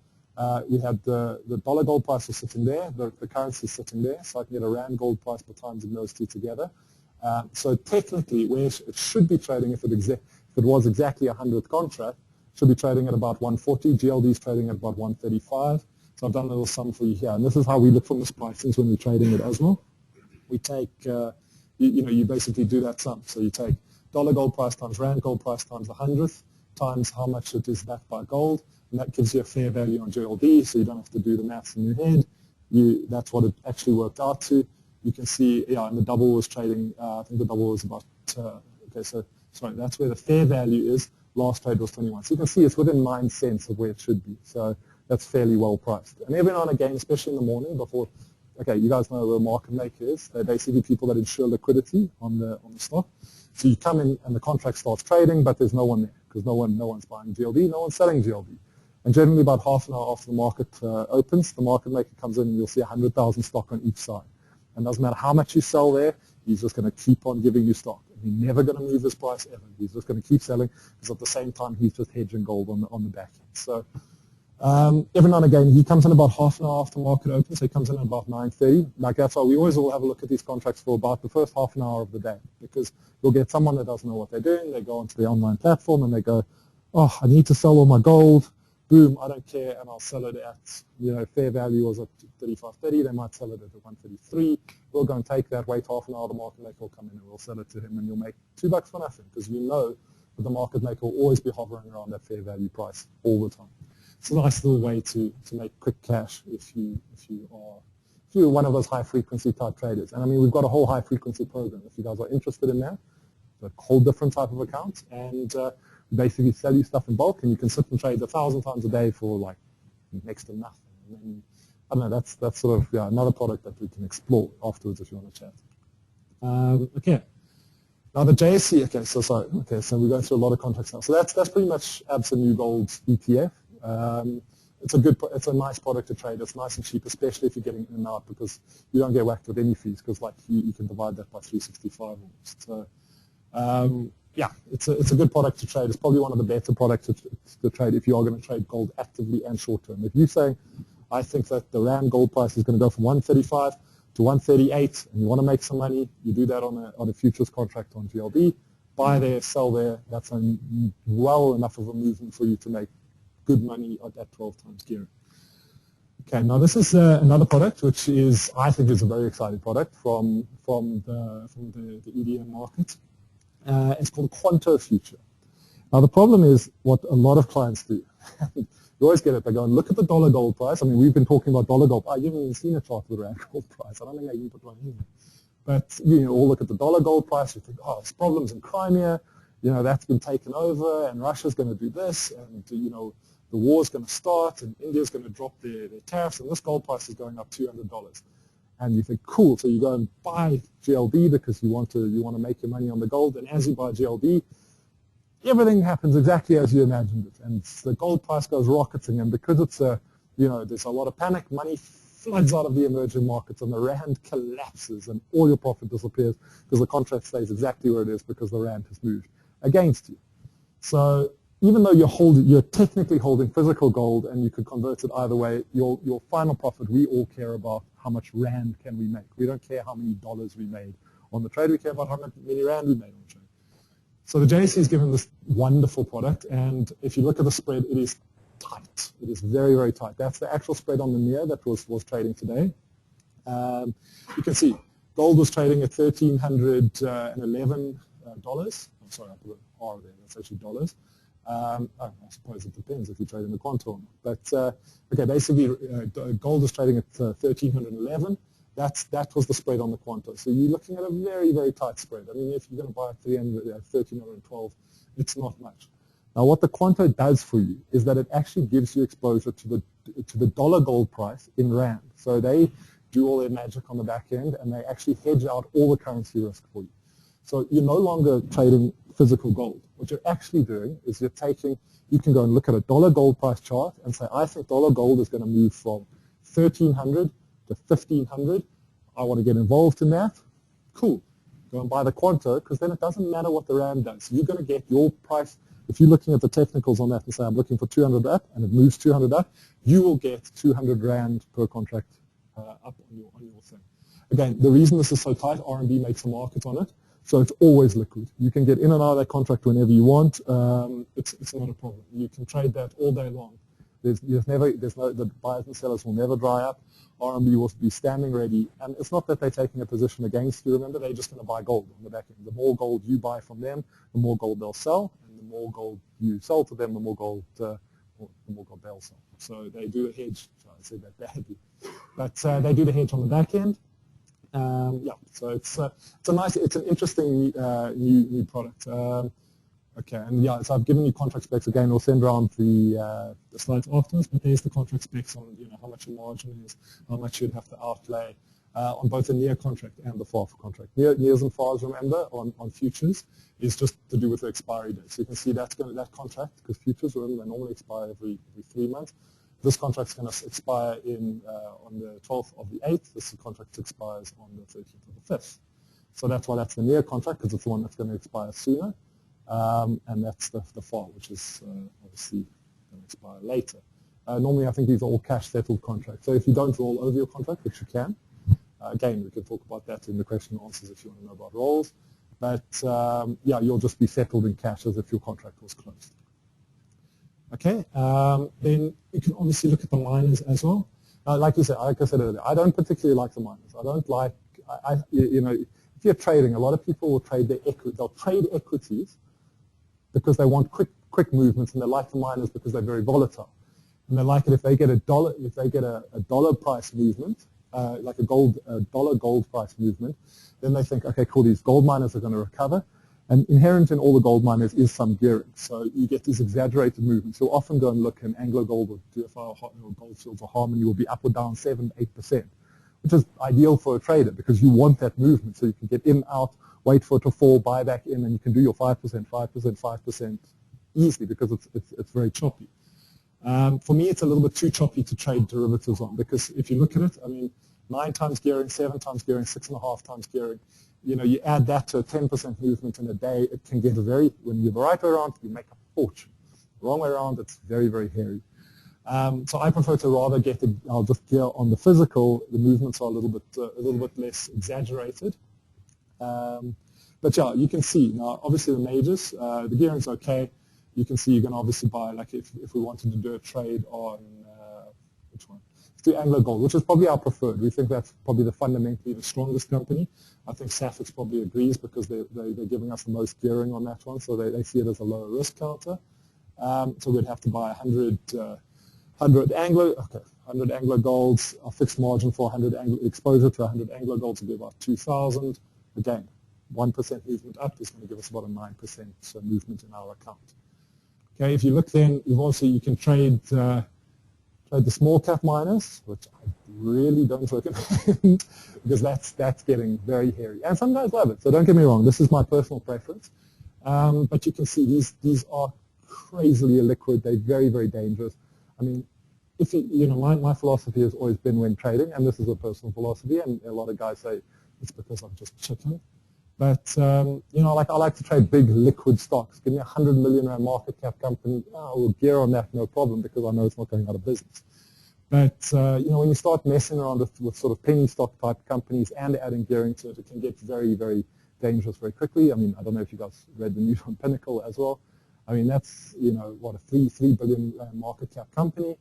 we had the dollar gold price was sitting there, the currency is sitting there. So I can get a Rand gold price per times in those two together. So technically, where it should be trading, if it was exactly a 100th contract, should be trading at about 140. GLD is trading at about 135. So I've done a little sum for you here. And this is how we look for mispricings when we're trading it as well. We take, you basically do that sum. So you take dollar gold price times rand gold price times the 100th times how much it is backed by gold. And that gives you a fair value on GLD, so you don't have to do the maths in your head. That's what it actually worked out to. You can see, and the double was trading, I think the double was about, that's where the fair value is. Last trade was 21. So you can see it's within 9 cents of where it should be. So that's fairly well priced. And every now and again, especially in the morning before, you guys know what a market maker is. They're basically people that ensure liquidity on the stock. So you come in and the contract starts trading, but there's no one there because no one's buying GLD, no one's selling GLD. And generally about half an hour after the market opens, the market maker comes in and you'll see 100,000 stock on each side. And it doesn't matter how much you sell there, he's just going to keep on giving you stock. And he's never going to move his price ever. He's just going to keep selling because at the same time he's just hedging gold on the back end. So every now and again he comes in about half an hour after the market opens, so he comes in at about 9:30. Like that's why we always will have a look at these contracts for about the first half an hour of the day, because you'll get someone that doesn't know what they're doing. They go onto the online platform and they go, oh, I need to sell all my gold. Boom, I don't care, and I'll sell it at, fair value was at 35.30, they might sell it at 133. We'll go and take that, wait half an hour, the market maker will come in and we'll sell it to him, and you'll make $2 for nothing, because you know that the market maker will always be hovering around that fair value price all the time. It's a nice little way to make quick cash if you're one of those high frequency type traders. And I mean, we've got a whole high frequency program. If you guys are interested in that, it's a whole different type of account, and basically sell you stuff in bulk, and you can sit and trade 1,000 times a day for like next to nothing. And then, I don't know, that's sort of another product that we can explore afterwards if you want to chat. Okay. Now the JSE, so we're going through a lot of contracts now. So that's pretty much Absa New Gold's ETF. It's a nice product to trade. It's nice and cheap, especially if you're getting in and out, because you don't get whacked with any fees, because like you can divide that by 365 almost. So it's a good product to trade. It's probably one of the better products to trade if you are going to trade gold actively and short term. If you say, I think that the rand gold price is going to go from 135 to 138, and you want to make some money, you do that on a futures contract on GLD. Buy there, sell there. That's well enough of a movement for you to make good money at that 12 times gearing. Okay, now this is another product which I think is a very exciting product from the EDM market. It's called Quanto Future. Now the problem is what a lot of clients do. You always get it. They go and look at the dollar gold price. I mean, we've been talking about dollar gold. You haven't even seen a chart of the rand gold price. I don't think I even put one in there. But all look at the dollar gold price. You think, there's problems in Crimea. That's been taken over, and Russia's going to do this, and the war's going to start, and India's going to drop their tariffs, and this gold price is going up $200. And you think, cool, so you go and buy GLD because you want to make your money on the gold, and as you buy GLD, everything happens exactly as you imagined it, and the gold price goes rocketing, and because it's there's a lot of panic, money floods out of the emerging markets, and the rand collapses, and all your profit disappears because the contract stays exactly where it is because the rand has moved against you. So even though you're technically holding physical gold and you could convert it either way, your final profit, we all care about how much rand can we make. We don't care how many dollars we made on the trade. We care about how many rand we made on the trade. So the JSE is given this wonderful product, and if you look at the spread, it is tight. It is very, very tight. That's the actual spread on the NIR that was trading today. You can see gold was trading at $1,311. I'm sorry, I put an R there. That's actually dollars. I suppose it depends if you trade in the quantum or not. But basically, gold is trading at 1,311. That was the spread on the quantum. So you're looking at a very, very tight spread. I mean, if you're going to buy at 1,312, it's not much. Now, what the quantum does for you is that it actually gives you exposure to the dollar gold price in rand. So they do all their magic on the back end, and they actually hedge out all the currency risk for you. So you're no longer trading physical gold. What you're actually doing is you can go and look at a dollar gold price chart and say, I think dollar gold is going to move from 1,300 to 1,500. I want to get involved in that. Cool. Go and buy the Quanto, because then it doesn't matter what the rand does. So you're going to get your price. If you're looking at the technicals on that and say, I'm looking for 200 up, and it moves 200 up, you will get 200 rand per contract up on your thing. Again, the reason this is so tight, RMB makes a market on it. So it's always liquid. You can get in and out of that contract whenever you want. It's not a problem. You can trade that all day long. The buyers and sellers will never dry up. RMB will be standing ready. And it's not that they're taking a position against you. Remember, they're just going to buy gold on the back end. The more gold you buy from them, the more gold they'll sell. And the more gold you sell to them, the more gold they'll sell. So they do a hedge. Sorry, I said that badly. But they do the hedge on the back end. Yeah, so it's an interesting new product. Okay, and yeah, so I've given you contract specs again. We'll send around the slides afterwards, but there's the contract specs on how much your margin is, how much you'd have to outlay on both the near contract and the far contract. Nears and fars, remember, on futures is just to do with the expiry date. So you can see that contract, because futures, remember, they normally expire every 3 months. This contract's going to expire on the 12th of the 8th. This contract expires on the 13th of the 5th. So that's why that's the near contract, because it's the one that's going to expire sooner. And that's the far, which is obviously going to expire later. Normally, I think these are all cash-settled contracts. So if you don't roll over your contract, which you can, again, we can talk about that in the question and answers if you want to know about rolls. But yeah, you'll just be settled in cash as if your contract was closed. Okay, then you can obviously look at the miners as well. Like I said earlier, I don't particularly like the miners. I don't like, if you're trading, a lot of people will trade their equity. They'll trade equities because they want quick movements, and they like the miners because they're very volatile. And they like it if they get a dollar price movement, like a dollar gold price movement, then they think, okay, cool, these gold miners are going to recover. And inherent in all the gold miners is some gearing. So you get these exaggerated movements. You'll often go and look in Anglo Gold or GFI or Gold Fields or Harmony will be up or down 7, 8%, which is ideal for a trader because you want that movement. So you can get in, out, wait for it to fall, buy back in, and you can do your 5% easily because it's very choppy. For me, it's a little bit too choppy to trade derivatives on because if you look at it, I mean, 9 times gearing, 7 times gearing, 6.5 times gearing, you add that to a 10% movement in a day, it can get when you're the right way around, you make a fortune. The wrong way around, it's very, very hairy. So I prefer to rather I'll just gear on the physical, the movements are a little bit less exaggerated. But yeah, you can see, now obviously the majors, the gearing's okay. You can see you can obviously buy, like if we wanted to do a trade on, which one? To Anglo Gold, which is probably our preferred. We think that's probably fundamentally the strongest company. I think SAFEX probably agrees because they're giving us the most gearing on that one, so they see it as a lower risk counter. So we'd have to buy 100 Anglo Golds, a fixed margin for 100 exposure to 100 Anglo Golds would be about 2,000. Again, 1% movement up is going to give us about a 9% movement in our account. Okay, if you look then, you can trade the small cap miners, which I really don't recommend because that's getting very hairy. And some guys love it, so don't get me wrong, this is my personal preference. But you can see these are crazily illiquid, they're very, very dangerous. I mean, my philosophy has always been when trading, and this is a personal philosophy, and a lot of guys say it's because I'm just chicken. But, I like to trade big liquid stocks. Give me a 100 million rand market cap company, I will gear on that, no problem, because I know it's not going out of business. But, when you start messing around with sort of penny stock type companies and adding gearing to it, it can get very, very dangerous very quickly. I mean, I don't know if you guys read the news on Pinnacle as well. I mean, that's, a 3 billion market cap company.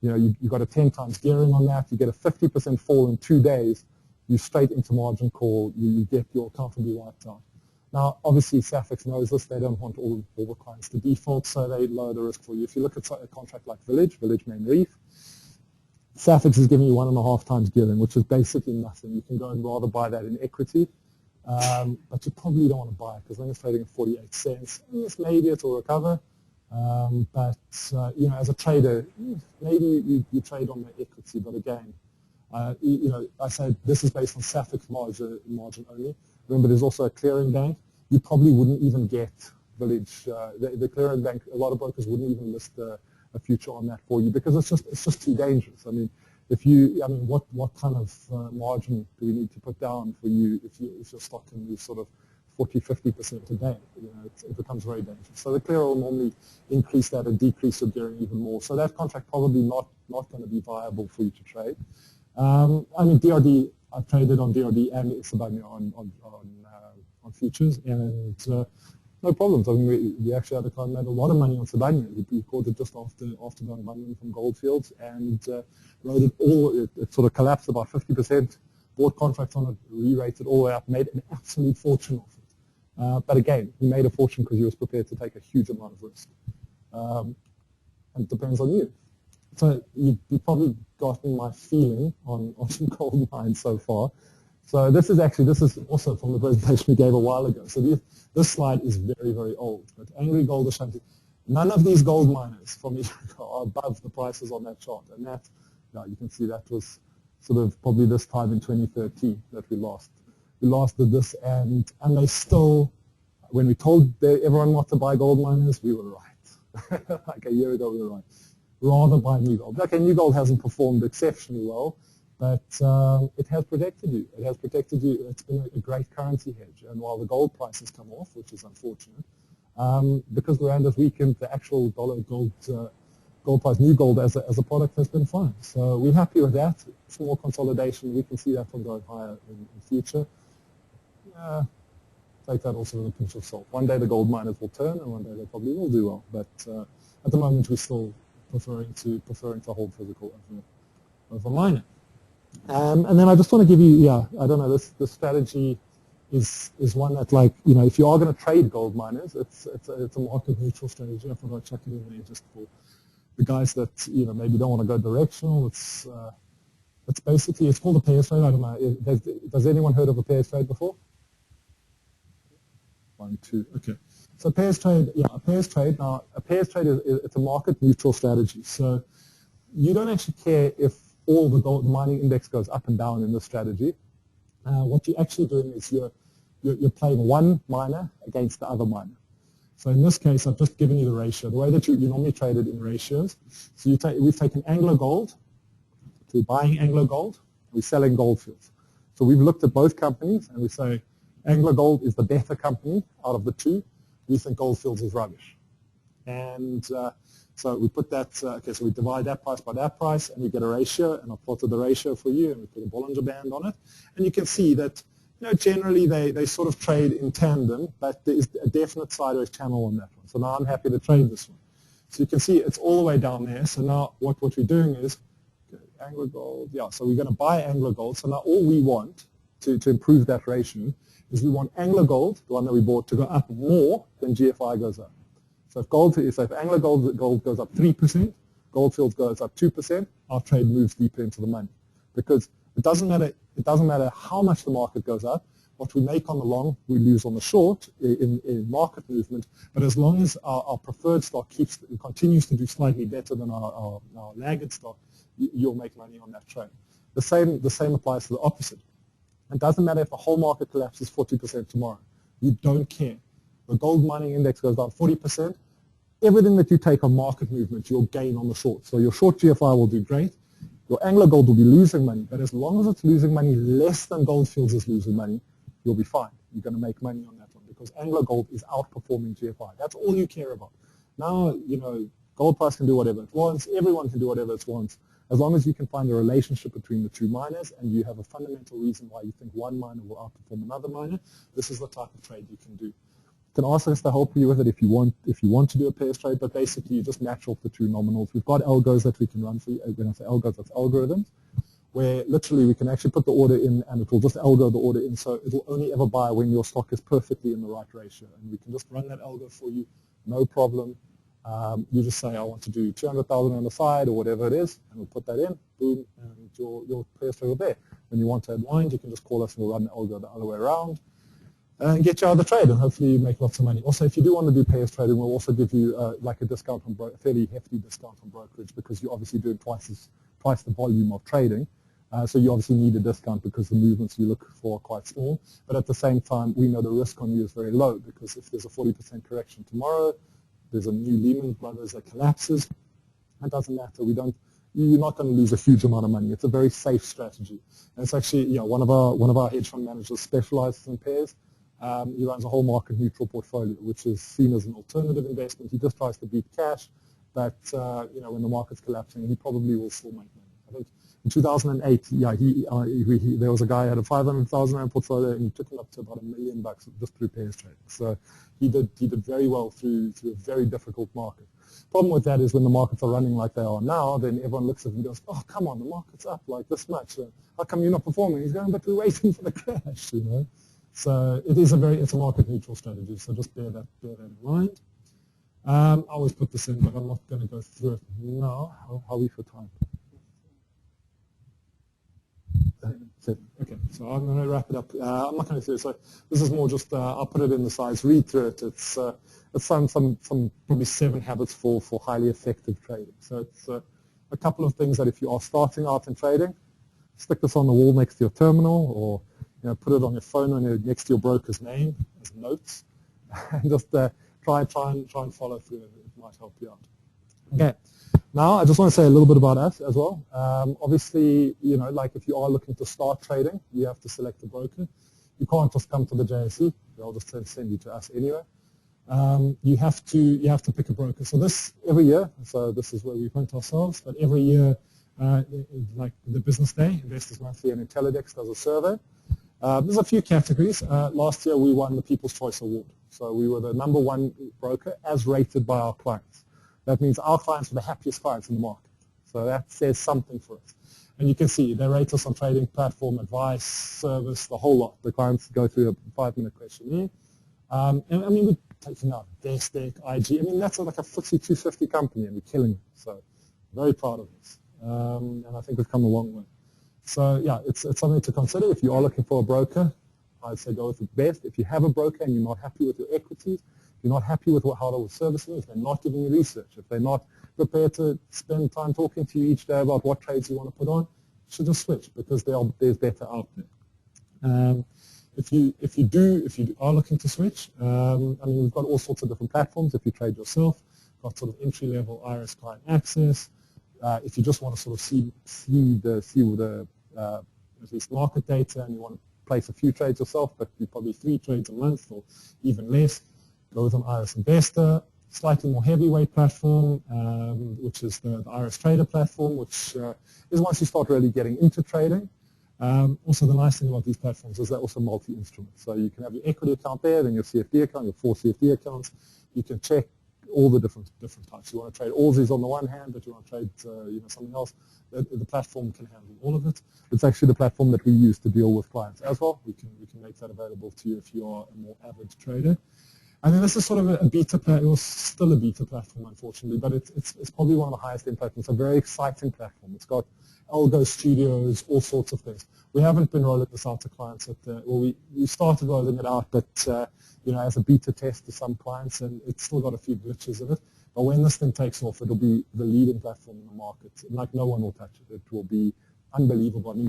You got a 10 times gearing on that. You get a 50% fall in 2 days. You straight into margin call, you get your account will be wiped out. Now, obviously, SAFEX knows this. They don't want all the clients to default, so they lower the risk for you. If you look at a contract like Village Main Reef, SAFEX is giving you 1.5 times gearing, which is basically nothing. You can go and rather buy that in equity, but you probably don't want to buy it because then it's trading at 48 cents. Yes, maybe it will recover, but as a trader, maybe you trade on the equity, but again, I said this is based on SAFEX margin only. Remember, there's also a clearing bank. You probably wouldn't even get Village. The clearing bank, a lot of brokers wouldn't even list a future on that for you because it's just too dangerous. I mean, what kind of margin do we need to put down for you if your stock can move sort of 40-50% a day? It becomes very dangerous. So the clearer will normally increase that and decrease your gearing even more. So that contract probably not going to be viable for you to trade. DRD, I've traded on DRD and Isabania on on futures, and no problems. I mean, we actually had a client made a lot of money on Sabania. We caught it just after going bundling from Goldfields, and rode it all. It sort of collapsed about 50%. Bought contracts on it, re-rated all the way up, made an absolute fortune off it. But again, he made a fortune because he was prepared to take a huge amount of risk. And it depends on you. So you've probably gotten my feeling on gold mines so far. So this is also from the presentation we gave a while ago. So this slide is very, very old. But Angry Gold Ashanti, none of these gold miners from East Africa are above the prices on that chart. And that, you can see that was sort of probably this time in 2013 that we lost. We did this, and they still, when we told everyone not to buy gold miners, we were right. Like a year ago, we were right. Rather buy new gold. Okay, new gold hasn't performed exceptionally well, but it has protected you. It has protected you. It's been a great currency hedge. And while the gold price has come off, which is unfortunate, because we're under this weekend, the actual gold price, new gold as a product has been fine. So we're happy with that. Small consolidation, we can see that one going higher in future. Take that also with a pinch of salt. One day the gold miners will turn, and one day they probably will do well. But at the moment, we're still preferring to hold physical over mining. And then I just want to give you, I don't know, this strategy is one that, like, if you are going to trade gold miners, it's a market neutral strategy. I thought I'd chuck it in there just for the guys that maybe don't want to go directional. It's basically, it's called a pairs trade. I don't know. Does anyone heard of a pairs trade before? 1, 2. Okay. So a pairs trade, a pairs trade. Now, a pairs trade it's a market neutral strategy. So you don't actually care if all the gold mining index goes up and down in this strategy. What you're actually doing is you're playing one miner against the other miner. So in this case, I've just given you the ratio, the way that you normally trade it in ratios. So we've taken Anglo Gold, so we're buying Anglo Gold, we're selling Goldfields. So we've looked at both companies, and we say Anglo Gold is the better company out of the two. We think Goldfields is rubbish. And so we put that, so we divide that price by that price, and we get a ratio, and I've plotted the ratio for you, and we put a Bollinger Band on it. And you can see that generally they sort of trade in tandem, but there is a definite sideways channel on that one. So now I'm happy to trade this one. So you can see it's all the way down there. So now what we're doing is, Anglo Gold, so we're going to buy Anglo Gold. So now all we want to improve that ratio is we want Anglo Gold, the one that we bought, to go up more than GFI goes up. So if Anglo Gold goes up 3%, Goldfields goes up 2%, our trade moves deeper into the money. Because it doesn't matter how much the market goes up. What we make on the long, we lose on the short in market movement. But as long as our preferred stock continues to do slightly better than our laggard stock, you'll make money on that trade. The same applies to the opposite. It doesn't matter if the whole market collapses 40% tomorrow. You don't care. The gold mining index goes down 40%. Everything that you take on market movement, you'll gain on the short. So your short GFI will do great. Your Anglo Gold will be losing money, but as long as it's losing money less than Goldfields is losing money, you'll be fine. You're going to make money on that one because Anglo Gold is outperforming GFI. That's all you care about. Now, gold price can do whatever it wants. Everyone can do whatever it wants. As long as you can find a relationship between the two miners and you have a fundamental reason why you think one miner will outperform another miner, this is the type of trade you can do. You can ask us to help you with it if you want to do a pairs trade, but basically you just match off the two nominals. We've got algos that we can run for you. When I say algos, that's algorithms, where literally we can actually put the order in and it will just algo the order in, so it will only ever buy when your stock is perfectly in the right ratio. And we can just run that algo for you, no problem. You just say, I want to do 200,000 on the side or whatever it is, and we'll put that in, boom, and your pairs trade will be there. When you want to unwind, you can just call us and we'll run the algo the other way around. And get you out of the trade, and hopefully you make lots of money. Also, if you do want to do pairs trading, we'll also give you like a discount on a fairly hefty discount on brokerage because you're obviously doing twice the volume of trading. So you obviously need a discount because the movements you look for are quite small. But at the same time, we know the risk on you is very low because if there's a 40% correction tomorrow, there's a new Lehman Brothers that collapses. It doesn't matter. You're not going to lose a huge amount of money. It's a very safe strategy. And it's actually, one of our hedge fund managers specializes in pairs. He runs a whole market neutral portfolio, which is seen as an alternative investment. He just tries to beat cash, but when the market's collapsing, he probably will still make money. I think in 2008, yeah, there was a guy who had a 500,000 rand portfolio, and he took him up to about $1 million just through pairs trading. So he did very well through a very difficult market. Problem with that is when the markets are running like they are now, then everyone looks at him and goes, oh, come on, the market's up like this much. How come you're not performing? He's going, but we're waiting for the crash, you know. So it's a market neutral strategy. So just bear that in mind. I always put this in, but I'm not going to go through it now. How are we for time? Okay, so I'm going to wrap it up. I'm not going to do it. So this is more just, I'll put it in the slides, read through it. It's some probably 7 habits for highly effective trading. So it's a couple of things that if you are starting out in trading, stick this on the wall next to your terminal, or put it on your phone next to your broker's name as notes, and just try and follow through. It might help you out. Okay. Now, I just want to say a little bit about us as well. Obviously, like if you are looking to start trading, you have to select a broker. You can't just come to the JSE. They'll just send you to us anyway. You have to pick a broker. So every year, so this is where we print ourselves, but every year, like the business day, Investors Monthly and Intellidex does a survey. There's a few categories. Last year, we won the People's Choice Award. So we were the #1 broker as rated by our clients. That means our clients are the happiest clients in the market. So that says something for us. And you can see they rate us on trading platform, advice, service, the whole lot. The clients go through a 5-minute questionnaire. And I mean, we're taking out Destek, IG. I mean, that's like a FTSE 250 company, and we're killing it. So very proud of this. And I think we've come a long way. So yeah, it's something to consider. If you are looking for a broker, I'd say go with the best. If you have a broker and you're not happy with your equities, you're not happy with how they're servicing, if they're not giving you research, if they're not prepared to spend time talking to you each day about what trades you want to put on, you should just switch because there's better out there. If you are looking to switch, I mean, we've got all sorts of different platforms. If you trade yourself, got sort of entry-level Iris client access. If you just want to sort of see the at least market data, and you want to place a few trades yourself, but you probably 3 trades a month or even less, go with an Iris Investor. Slightly more heavyweight platform, which is the Iris Trader platform, which is once you start really getting into trading. Also, the nice thing about these platforms is they're also multi-instrument. So you can have your equity account there, then your CFD account, your 4 CFD accounts. You can check all the different types. You want to trade all these on the one hand, but you want to trade something else. The platform can handle all of it. It's actually the platform that we use to deal with clients as well. We can make that available to you if you are a more average trader. And then this is sort of a beta platform. It was still a beta platform, unfortunately, but it's probably one of the highest end platforms. It's a very exciting platform. It's got algo studios, all sorts of things. We haven't been rolling this out to clients we started rolling it out, but as a beta test to some clients, and it's still got a few glitches in it. But when this thing takes off, it'll be the leading platform in the market. Like no one will touch it. It will be unbelievable. I mean,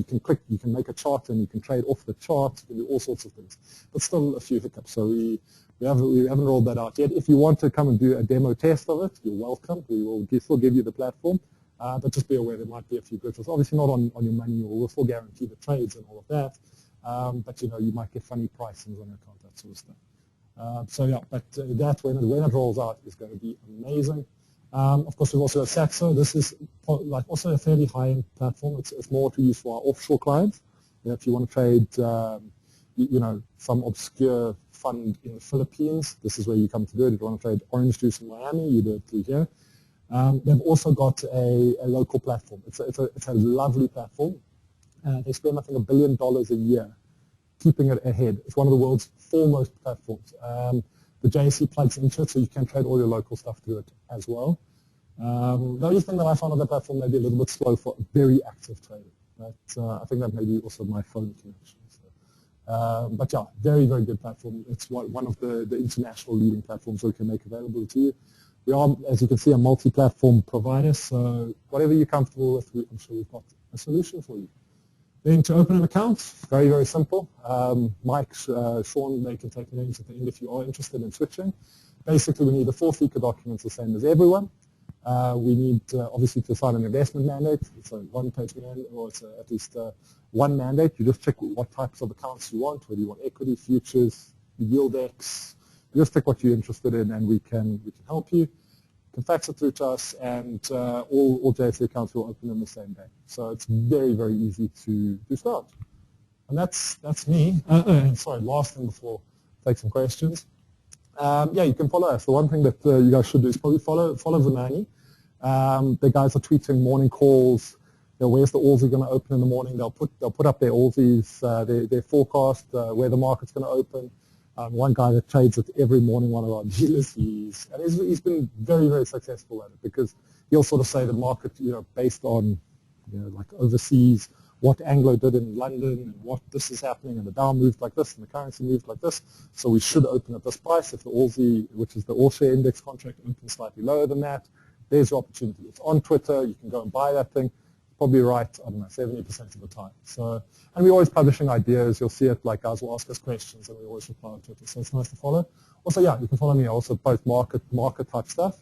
you can make a chart and you can trade off the chart, you can do all sorts of things. But still a few hiccups. So we haven't rolled that out yet. If you want to come and do a demo test of it, you're welcome. We will still give you the platform. But just be aware there might be a few glitches. Obviously not on your money, or we'll still guarantee the trades and all of that. But you might get funny pricings on your account, that sort of stuff. So yeah, but that when it rolls out is going to be amazing. Of course, we've also got Saxo. This is like also a fairly high-end platform. It's more to use for our offshore clients. If you want to trade, some obscure fund in the Philippines, this is where you come to do it. If you want to trade orange juice in Miami, you do it through here. They've also got a local platform. It's a lovely platform. They spend, I think, $1 billion a year keeping it ahead. It's one of the world's foremost platforms. The JSE plugs into it, so you can trade all your local stuff through it as well. The only thing that I found on the platform may be a little bit slow for very active trading. But I think that may be also my phone connection. So. But yeah, very, very good platform. It's one of the international leading platforms we can make available to you. We are, as you can see, a multi-platform provider, so whatever you're comfortable with, I'm sure we've got a solution for you. Then to open an account, very, very simple. Mike, Sean, they can take names at the end if you are interested in switching. Basically, we need the 4 FICA documents the same as everyone. We need, obviously, to sign an investment mandate. It's a one-page mandate, or it's at least one mandate. You just check what types of accounts you want, whether you want equity, futures, yield X. You just pick what you're interested in, and we can help you. can fax it through to us, and all JSE accounts will open in the same day. So it's very, very easy to start. And that's me. Sorry, last thing before I take some questions. Yeah, you can follow us. The one thing that you guys should do is probably follow Vunani. The guys are tweeting morning calls. You know, where's the Aussie going to open in the morning? They'll put up their Aussies, their forecast, where the market's going to open. One guy that trades it every morning, one of our dealers, he's been very, very successful at it, because he'll sort of say the market, you know, based on, you know, like overseas, what Anglo did in London and what this is happening, and the Dow moved like this and the currency moved like this, so we should open at this price. If the Aussie, which is the all-share index contract, opens slightly lower than that, there's your opportunity. It's on Twitter. You can go and buy that thing. Probably right, I don't know, 70% of the time. So, and we're always publishing ideas. You'll see it, like guys will ask us questions and we always reply on Twitter. So it's nice to follow. Also, yeah, you can follow me. I also post market type stuff.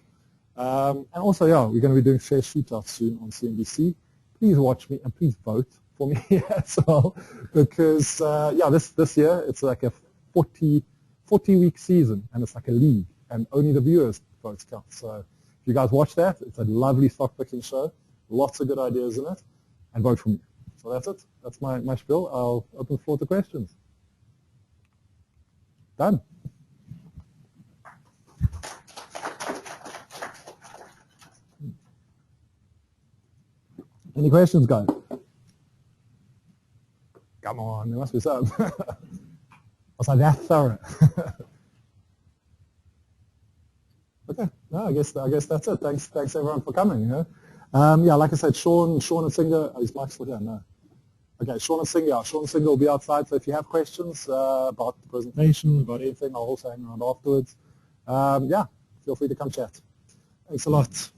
And also, yeah, we're going to be doing share shoot-outs soon on CNBC. Please watch me and please vote for me as well, because yeah, this year it's like a 40-week season, and it's like a league, and only the viewers' votes count. So if you guys watch that, it's a lovely stock picking show, lots of good ideas in it, and vote for me. So that's it. That's my spiel. I'll open the floor to questions. Done. Any questions, guys? Come on, there must be some. I was like, that thorough. Okay, no, I guess that's it. Thanks everyone for coming. You know? Yeah, like I said, Sean and Singer. Oh, is Mike still here? No. Okay, Sean and Singer will be outside. So if you have questions about the presentation, about anything, I'll also hang around afterwards. Yeah, feel free to come chat. Thanks a lot.